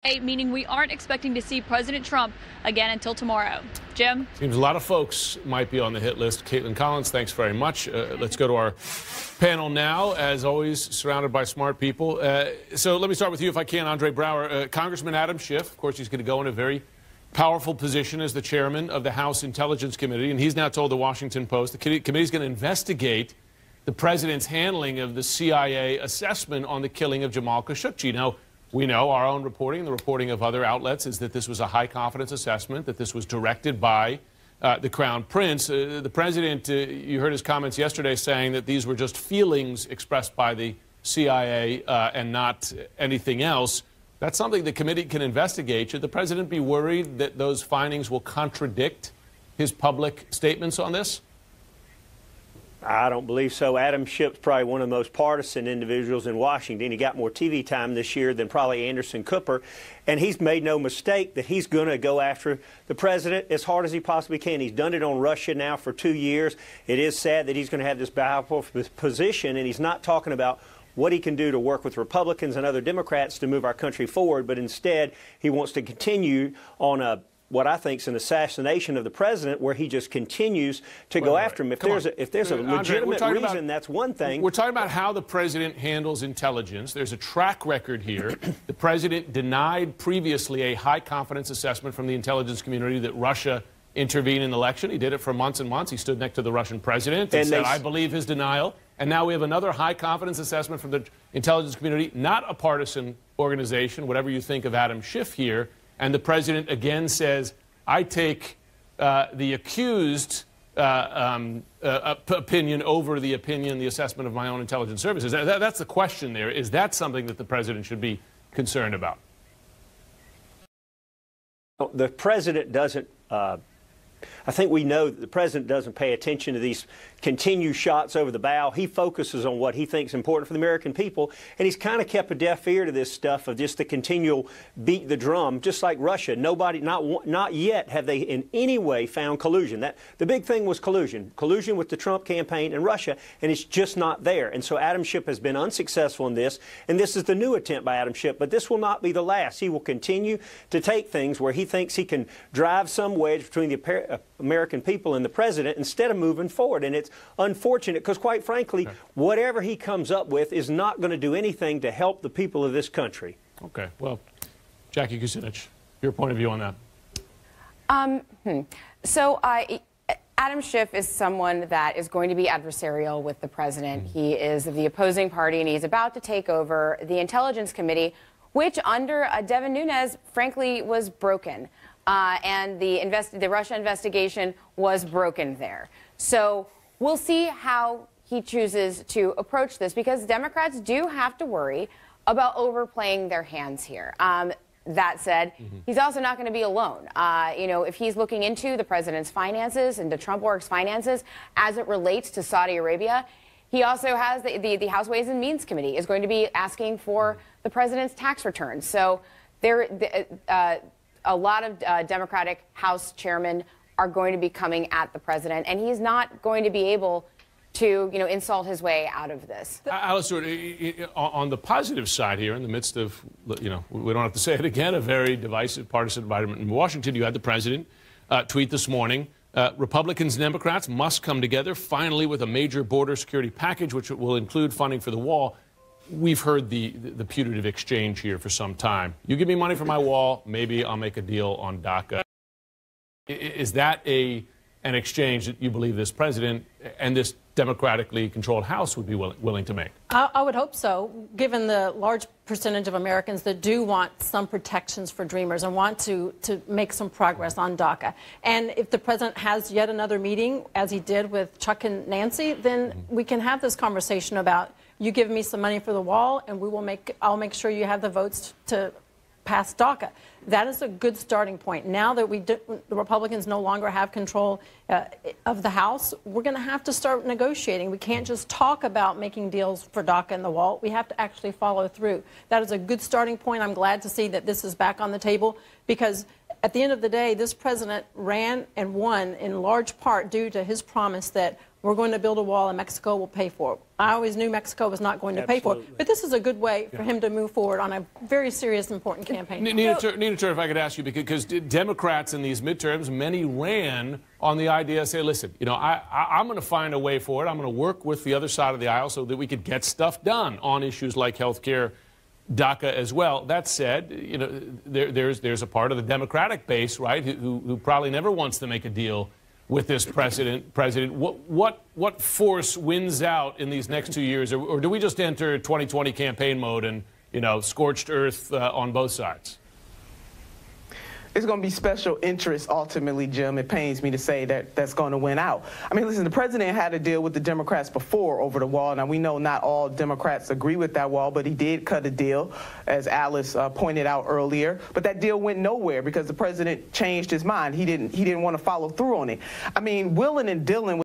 Meaning we aren't expecting to see President Trump again until tomorrow. Jim? Seems a lot of folks might be on the hit list. Caitlin Collins, thanks very much. Let's go to our panel now, as always, surrounded by smart people. So let me start with you, if I can, Andre Braugher. Congressman Adam Schiff, of course, he's going to go in a very powerful position as the chairman of the House Intelligence Committee, and he's now told the Washington Post the committee is going to investigate the president's handling of the CIA assessment on the killing of Jamal Khashoggi. Now, we know our own reporting, the reporting of other outlets, is that this was a high-confidence assessment, that this was directed by the Crown Prince. The president, you heard his comments yesterday saying that these were just feelings expressed by the CIA and not anything else. That's something the committee can investigate. Should the president be worried that those findings will contradict his public statements on this? I don't believe so. Adam Schiff's probably one of the most partisan individuals in Washington. He got more TV time this year than probably Anderson Cooper. And he's made no mistake that he's going to go after the president as hard as he possibly can. He's done it on Russia now for 2 years. It is sad that he's going to have this powerful position, and he's not talking about what he can do to work with Republicans and other Democrats to move our country forward, but instead he wants to continue on what I think is an assassination of the president, where he just continues to go after him. If there's a legitimate reason, that's one thing. We're talking about how the president handles intelligence. There's a track record here. The president denied previously a high-confidence assessment from the intelligence community that Russia intervened in the election. He did it for months and months. He stood next to the Russian president and said, I believe his denial. And now we have another high-confidence assessment from the intelligence community, not a partisan organization, whatever you think of Adam Schiff here. And the president again says, I take the accused opinion over the assessment of my own intelligence services. That's the question there. Is that something that the president should be concerned about? The president doesn't, I think we know that the president doesn't pay attention to these continued shots over the bow. He focuses on what he thinks is important for the American people, and he's kind of kept a deaf ear to this stuff of just the continual beat the drum, just like Russia. Nobody, not yet have they in any way found collusion. The big thing was collusion with the Trump campaign and Russia, and it's just not there. And so Adam Schiff has been unsuccessful in this, and this is the new attempt by Adam Schiff. But this will not be the last. He will continue to take things where he thinks he can drive some wedge between the American people and the president instead of moving forward. And it's unfortunate because, quite frankly, whatever he comes up with is not going to do anything to help the people of this country. Okay. Well, Jackie Kucinich, your point of view on that? Adam Schiff is someone that is going to be adversarial with the president. He is of the opposing party, and he's about to take over the Intelligence Committee, which under Devin Nunes, frankly, was broken. And the Russia investigation was broken there. So we'll see how he chooses to approach this, because Democrats do have to worry about overplaying their hands here. That said, he's also not going to be alone. You know, if he's looking into the president's finances and the Trump Works finances as it relates to Saudi Arabia, he also has the House Ways and Means Committee is going to be asking for the president's tax returns. So a lot of Democratic House chairmen are going to be coming at the president, and he's not going to be able to, insult his way out of this. Alice Stewart, on the positive side here, in the midst of, we don't have to say it again, a very divisive partisan environment in Washington, you had the president tweet this morning, Republicans and Democrats must come together finally with a major border security package, which will include funding for the wall. We've heard the putative exchange here for some time. You give me money for my wall, maybe I'll make a deal on DACA. Is that an exchange that you believe this president and this democratically controlled House would be willing to make? I would hope so, given the large percentage of Americans that do want some protections for Dreamers and want to make some progress on DACA. And if the president has yet another meeting, as he did with Chuck and Nancy, then we can have this conversation about, you give me some money for the wall, and I'll make sure you have the votes to pass DACA. That is a good starting point. Now that the Republicans no longer have control of the House, we're going to have to start negotiating. We can't just talk about making deals for DACA and the wall. We have to actually follow through. That is a good starting point. I'm glad to see that this is back on the table, because at the end of the day, this president ran and won in large part due to his promise that we're going to build a wall and Mexico will pay for it. I always knew Mexico was not going to pay for it. But this is a good way for him to move forward on a very serious, important campaign. Nina Turner, if I could ask you, because Democrats in these midterms, many ran on the idea, say, listen, you know, I'm going to find a way forward. I'm going to work with the other side of the aisle so that we could get stuff done on issues like health care, DACA as well. That said, you know, there's a part of the Democratic base, right, who probably never wants to make a deal with this president. What force wins out in these next 2 years, or do we just enter 2020 campaign mode and, you know, scorched earth on both sides? It's going to be special interest ultimately, Jim. It pains me to say that that's going to win out. I mean, listen, the president had to deal with the Democrats before over the wall. Now, we know not all Democrats agree with that wall, but he did cut a deal, as Alice pointed out earlier. But that deal went nowhere because the president changed his mind. He didn't want to follow through on it. I mean, willing and dealing with